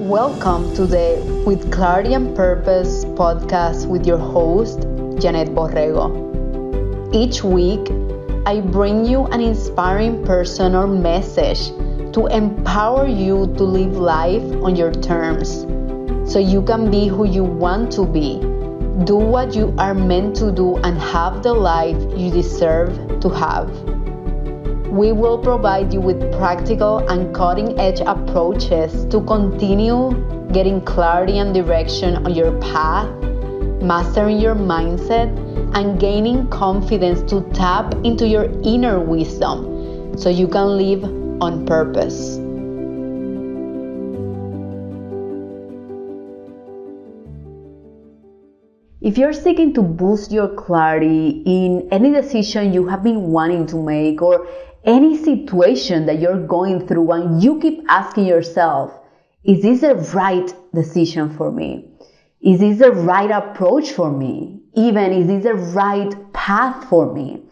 Welcome to the With Clarity and Purpose podcast with your host, Yanet Borrego. Each week, I bring you an inspiring person or message to empower you to live life on your terms so you can be who you want to be, do what you are meant to do, and have the life you deserve to have. We will provide you with practical and cutting-edge approaches to continue getting clarity and direction on your path, mastering your mindset, and gaining confidence to tap into your inner wisdom so you can live on purpose. If you're seeking to boost your clarity in any decision you have been wanting to make or any situation that you're going through and you keep asking yourself, is this the right decision for me? Is this the right approach for me? Even, is this the right path for me?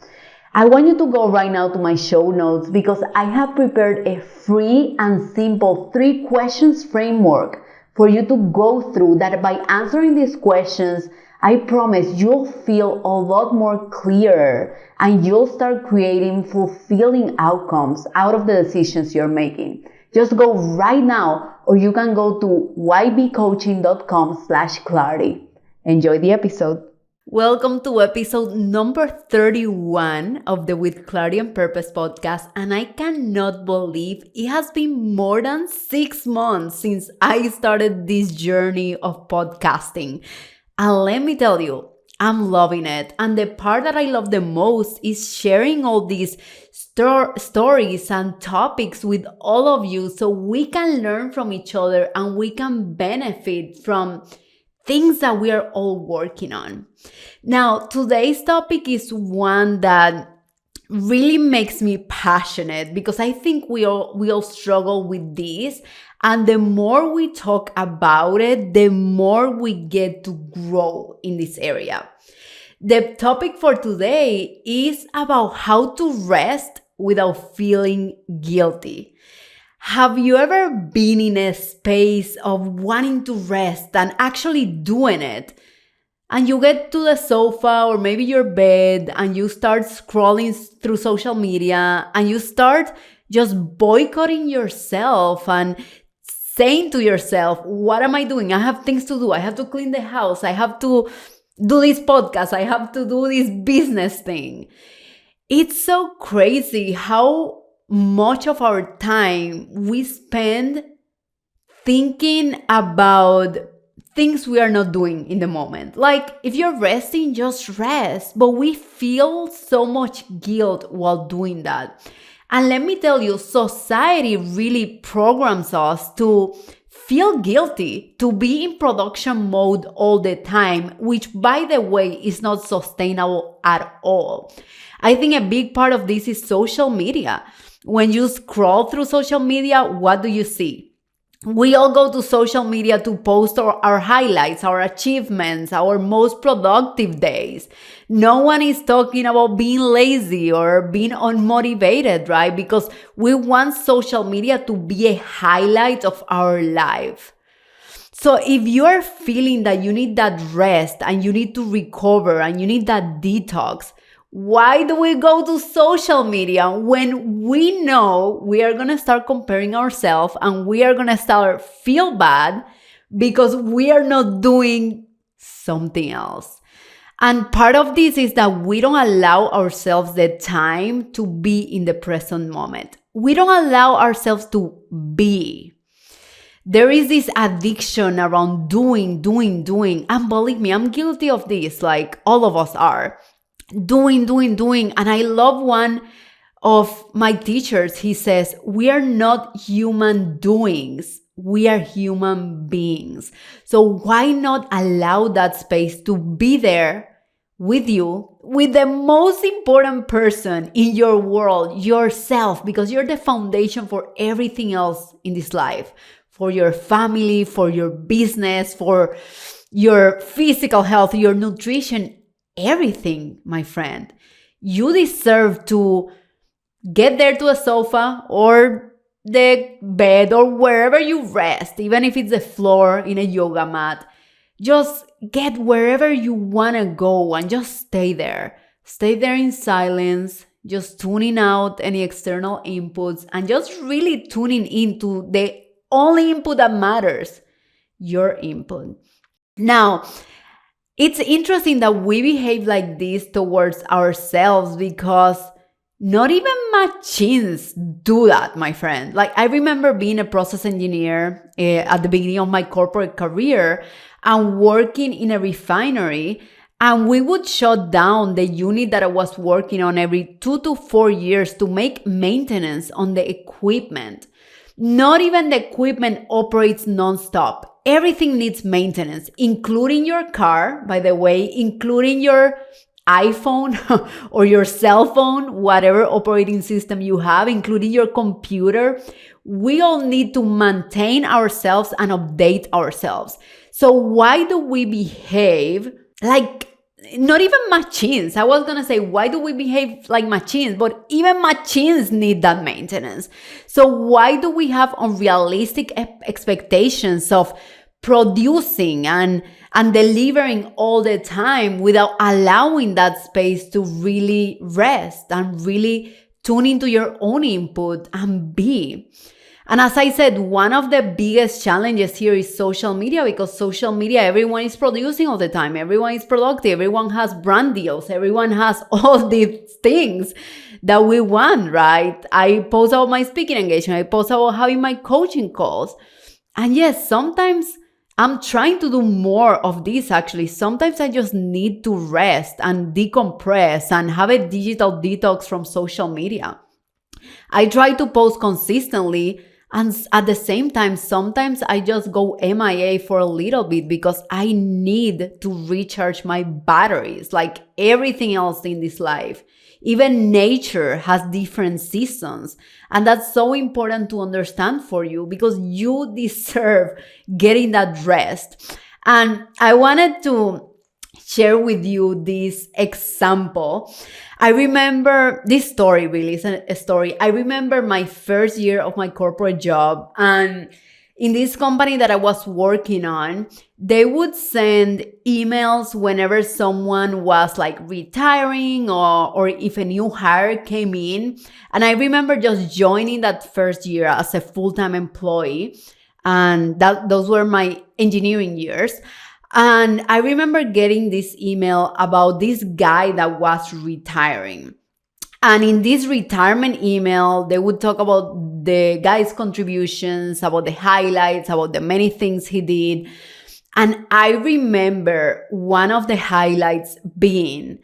I want you to go right now to my show notes because I have prepared a free and simple 3 questions framework for you to go through that by answering these questions, I promise you'll feel a lot more clear and you'll start creating fulfilling outcomes out of the decisions you're making. Just go right now, or you can go to ybcoaching.com/clarity. Enjoy the episode. Welcome to episode number 31 of the With Clarity and Purpose podcast. And I cannot believe it has been more than 6 months since I started this journey of podcasting. And let me tell you, I'm loving it. And the part that I love the most is sharing all these stories and topics with all of you so we can learn from each other and we can benefit from things that we are all working on. Now, today's topic is one that really makes me passionate because I think we all struggle with this. And the more we talk about it, the more we get to grow in this area. The topic for today is about how to rest without feeling guilty. Have you ever been in a space of wanting to rest and actually doing it? And you get to the sofa or maybe your bed and you start scrolling through social media and you start just boycotting yourself and saying to yourself, what am I doing? I have things to do. I have to clean the house. I have to do this podcast. I have to do this business thing. It's so crazy how much of our time we spend thinking about things we are not doing in the moment. Like if you're resting, just rest. But we feel so much guilt while doing that. And let me tell you, society really programs us to feel guilty, to be in production mode all the time, which, by the way, is not sustainable at all. I think a big part of this is social media. When you scroll through social media, what do you see? We all go to social media to post our highlights, our achievements, our most productive days. No one is talking about being lazy or being unmotivated, right? Because we want social media to be a highlight of our life. So if you are feeling that you need that rest and you need to recover and you need that detox, why do we go to social media when we know we are going to start comparing ourselves and we are going to start feel bad because we are not doing something else? And part of this is that we don't allow ourselves the time to be in the present moment. We don't allow ourselves to be. There is this addiction around doing. And believe me, I'm guilty of this, like all of us are. Doing. And I love one of my teachers. He says, we are not human doings. We are human beings. So why not allow that space to be there with you, with the most important person in your world, yourself, because you're the foundation for everything else in this life, for your family, for your business, for your physical health, your nutrition, everything, my friend. You deserve to get there to a sofa or the bed or wherever you rest, even if it's the floor in a yoga mat, just get wherever you want to go and just stay there. Stay there in silence, just tuning out any external inputs and just really tuning into the only input that matters, your input. Now, it's interesting that we behave like this towards ourselves because not even machines do that, my friend. Like, I remember being a process engineer at the beginning of my corporate career and working in a refinery, and we would shut down the unit that I was working on every 2 to 4 years to make maintenance on the equipment. Not even the equipment operates nonstop. Everything needs maintenance, including your car, by the way, including your iPhone or your cell phone, whatever operating system you have, including your computer. We all need to maintain ourselves and update ourselves. So why do we behave like not even machines? I was going to say, why do we behave like machines? But even machines need that maintenance. So why do we have unrealistic expectations of producing and delivering all the time without allowing that space to really rest and really tune into your own input and be? And as I said, one of the biggest challenges here is social media, because social media, everyone is producing all the time. Everyone is productive. Everyone has brand deals. Everyone has all these things that we want, right? I post about my speaking engagement. I post about having my coaching calls. And yes, sometimes I'm trying to do more of this, actually. Sometimes I just need to rest and decompress and have a digital detox from social media. I try to post consistently, and at the same time, sometimes I just go MIA for a little bit because I need to recharge my batteries, like everything else in this life. Even nature has different seasons. And that's so important to understand for you because you deserve getting that rest. And I wanted to share with you this example. I remember this story, really, is a story. I remember my first year of my corporate job, and in this company that I was working on, they would send emails whenever someone was like retiring or if a new hire came in. And I remember just joining that first year as a full-time employee, and those were my engineering years. And I remember getting this email about this guy that was retiring. And in this retirement email, they would talk about the guy's contributions, about the highlights, about the many things he did. And I remember one of the highlights being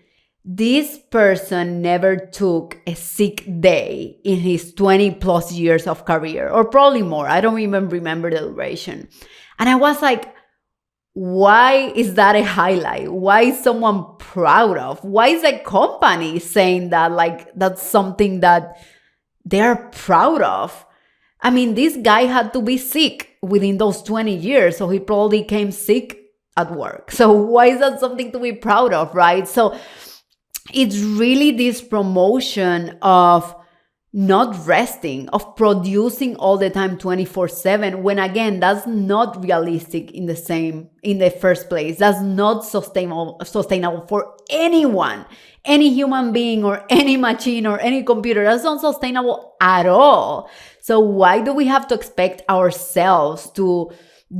this person never took a sick day in his 20 plus years of career, or probably more. I don't even remember the duration. And I was like, why is that a highlight? Why is someone proud of? Why is a company saying that like that's something that they're proud of? I mean, this guy had to be sick within those 20 years, so he probably came sick at work. So why is that something to be proud of, right? So it's really this promotion of not resting, of producing all the time 24/7, when again, that's not realistic in the first place. That's not sustainable for anyone, any human being or any machine or any computer. That's not sustainable at all. So why do we have to expect ourselves to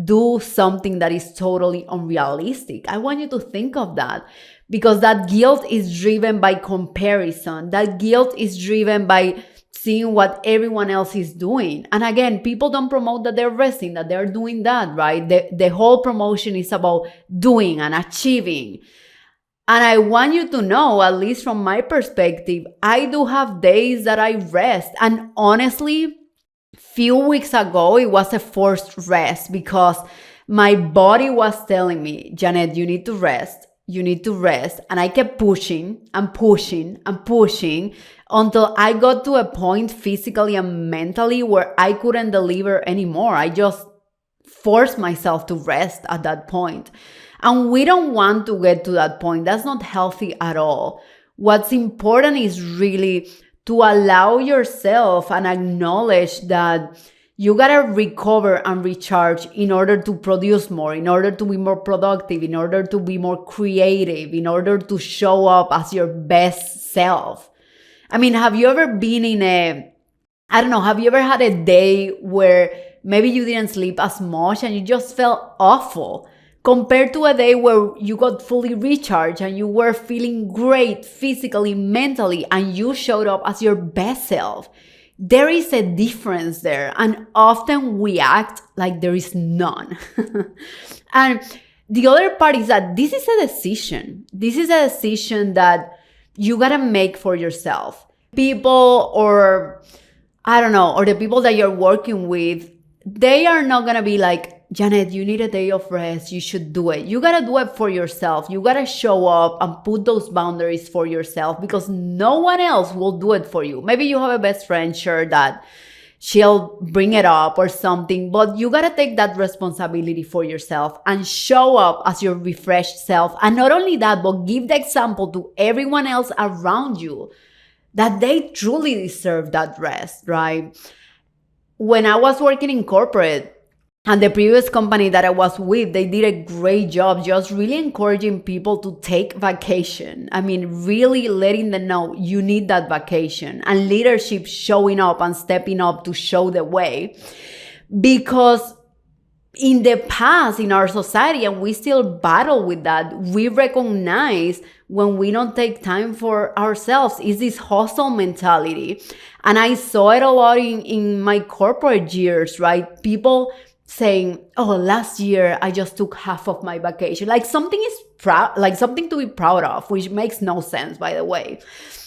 do something that is totally unrealistic? I want you to think of that, because that guilt is driven by comparison. That guilt is driven by seeing what everyone else is doing. And again, people don't promote that they're resting, that they're doing that, right? The whole promotion is about doing and achieving. And I want you to know, at least from my perspective, I do have days that I rest. And honestly, few weeks ago, it was a forced rest because my body was telling me, Janet, you need to rest. You need to rest. And I kept pushing and pushing and pushing until I got to a point physically and mentally where I couldn't deliver anymore. I just forced myself to rest at that point. And we don't want to get to that point. That's not healthy at all. What's important is really to allow yourself and acknowledge that you gotta recover and recharge in order to produce more, in order to be more productive, in order to be more creative, in order to show up as your best self. I mean, have you ever been have you ever had a day where maybe you didn't sleep as much and you just felt awful compared to a day where you got fully recharged and you were feeling great physically, mentally, and you showed up as your best self? There is a difference there, and often we act like there is none. And the other part is that this is a decision. This is a decision that you gotta make for yourself. People or the people that you're working with, they are not gonna be like, Janet, you need a day of rest. You should do it. You gotta do it for yourself. You gotta show up and put those boundaries for yourself because no one else will do it for you. Maybe you have a best friend, sure, that she'll bring it up or something, but you gotta take that responsibility for yourself and show up as your refreshed self. And not only that, but give the example to everyone else around you that they truly deserve that rest, right? When I was working in corporate, and the previous company that I was with, they did a great job just really encouraging people to take vacation. I mean, really letting them know you need that vacation, and leadership showing up and stepping up to show the way. Because in the past, in our society, and we still battle with that, we recognize when we don't take time for ourselves is this hustle mentality. And I saw it a lot in my corporate years, right? People saying, oh, last year I just took half of my vacation. Like something to be proud of, which makes no sense, by the way.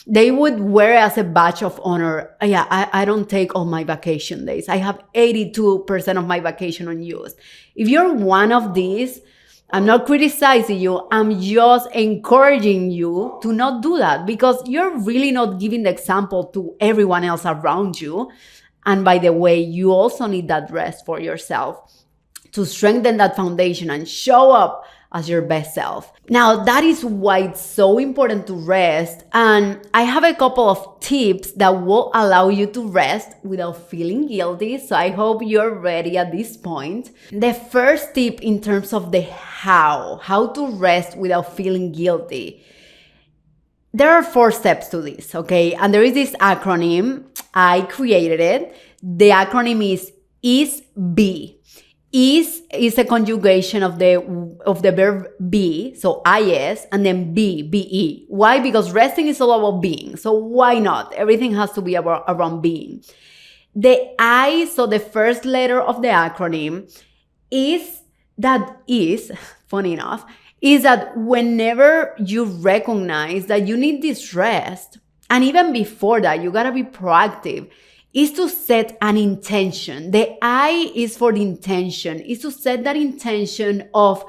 They would wear it as a badge of honor. Yeah, I don't take all my vacation days. I have 82% of my vacation unused. If you're one of these, I'm not criticizing you. I'm just encouraging you to not do that because you're really not giving the example to everyone else around you. And by the way, you also need that rest for yourself to strengthen that foundation and show up as your best self. Now, that is why it's so important to rest. And I have a couple of tips that will allow you to rest without feeling guilty. So I hope you're ready at this point. The first tip in terms of the how to rest without feeling guilty. There are 4 steps to this, okay? And there is this acronym. I created it. The acronym is be. Is a conjugation of the verb be, so is, and then be. Why? Because resting is all about being. So why not? Everything has to be around being. The I, so the first letter of the acronym is, funny enough, is that whenever you recognize that you need this rest, and even before that, you gotta be proactive, is to set an intention. The I is for the intention, is to set that intention of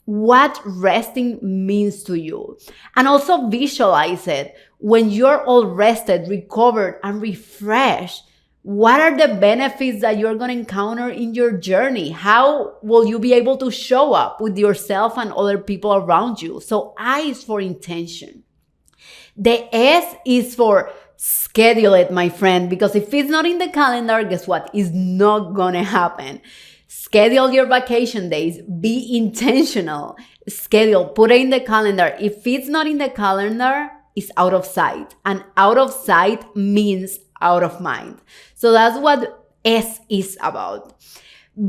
what resting means to you. And also visualize it. When you're all rested, recovered, and refreshed, what are the benefits that you're going to encounter in your journey? How will you be able to show up with yourself and other people around you? So I is for intention. The S is for schedule it, my friend, because if it's not in the calendar, guess what? It's not going to happen. Schedule your vacation days. Be intentional. Schedule, put it in the calendar. If it's not in the calendar, it's out of sight. And out of sight means out of mind. So that's what S is about.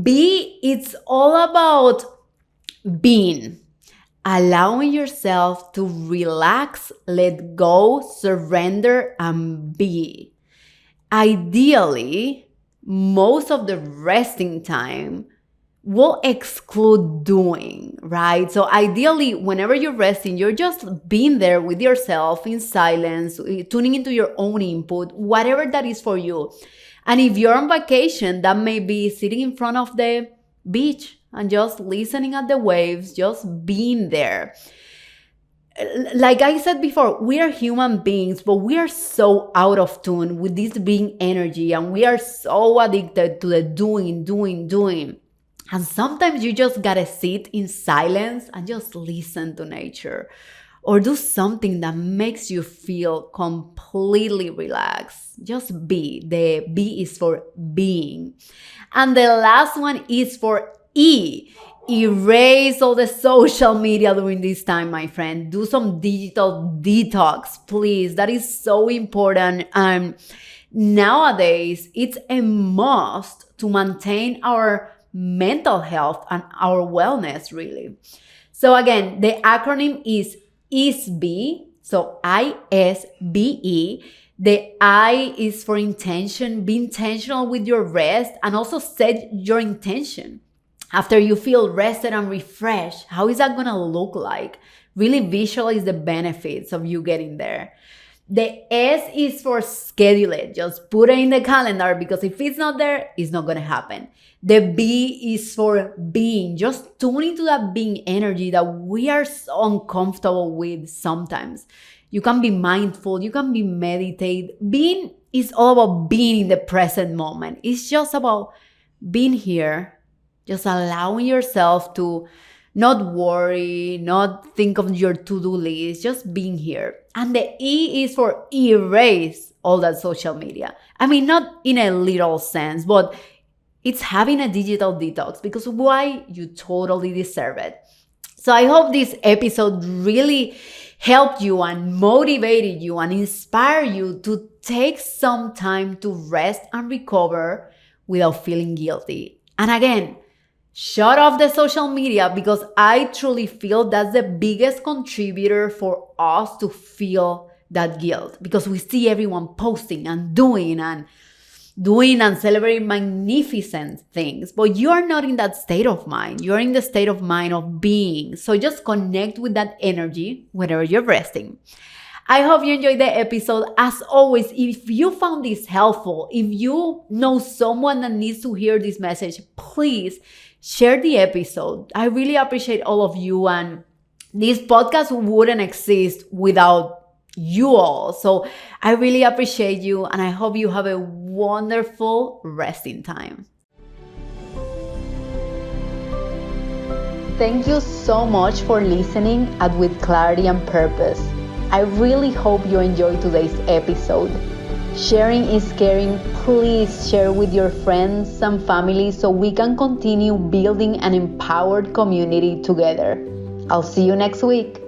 B, it's all about being. Allowing yourself to relax, let go, surrender, and be. Ideally, most of the resting time will exclude doing, right? So ideally, whenever you're resting, you're just being there with yourself in silence, tuning into your own input, whatever that is for you. And if you're on vacation, that may be sitting in front of the beach and just listening at the waves, just being there. Like I said before, we are human beings, but we are so out of tune with this being energy, and we are so addicted to the doing. And sometimes you just gotta sit in silence and just listen to nature. or do something that makes you feel completely relaxed. Just be. The B is for being. And the last one is for E. Erase all the social media during this time, my friend. Do some digital detox, please. That is so important. And nowadays, it's a must to maintain our mental health and our wellness, really. So again, the acronym is ISBE. So ISBE. The I is for intention. Be intentional with your rest and also set your intention. After you feel rested and refreshed, how is that going to look like? Really visualize the benefits of you getting there. The S is for schedule it. Just put it in the calendar, because if it's not there, it's not going to happen. The B is for being. Just tune into that being energy that we are so uncomfortable with sometimes. You can be mindful. You can be meditate. Being is all about being in the present moment. It's just about being here. Just allowing yourself to not worry, not think of your to-do list, just being here. And the E is for erase all that social media. I mean, not in a literal sense, but it's having a digital detox, because why? You totally deserve it. So I hope this episode really helped you and motivated you and inspired you to take some time to rest and recover without feeling guilty. And again, shut off the social media, because I truly feel that's the biggest contributor for us to feel that guilt, because we see everyone posting and doing and celebrating magnificent things, but you are not in that state of mind. You're in the state of mind of being. So just connect with that energy whenever you're resting. I hope you enjoyed the episode. As always, if you found this helpful, if you know someone that needs to hear this message, please share the episode. I really appreciate all of you, and this podcast wouldn't exist without you all. So I really appreciate you, and I hope you have a wonderful resting time. Thank you so much for listening at With Clarity and Purpose. I really hope you enjoyed today's episode. Sharing is caring. Please share with your friends and family so we can continue building an empowered community together. I'll see you next week.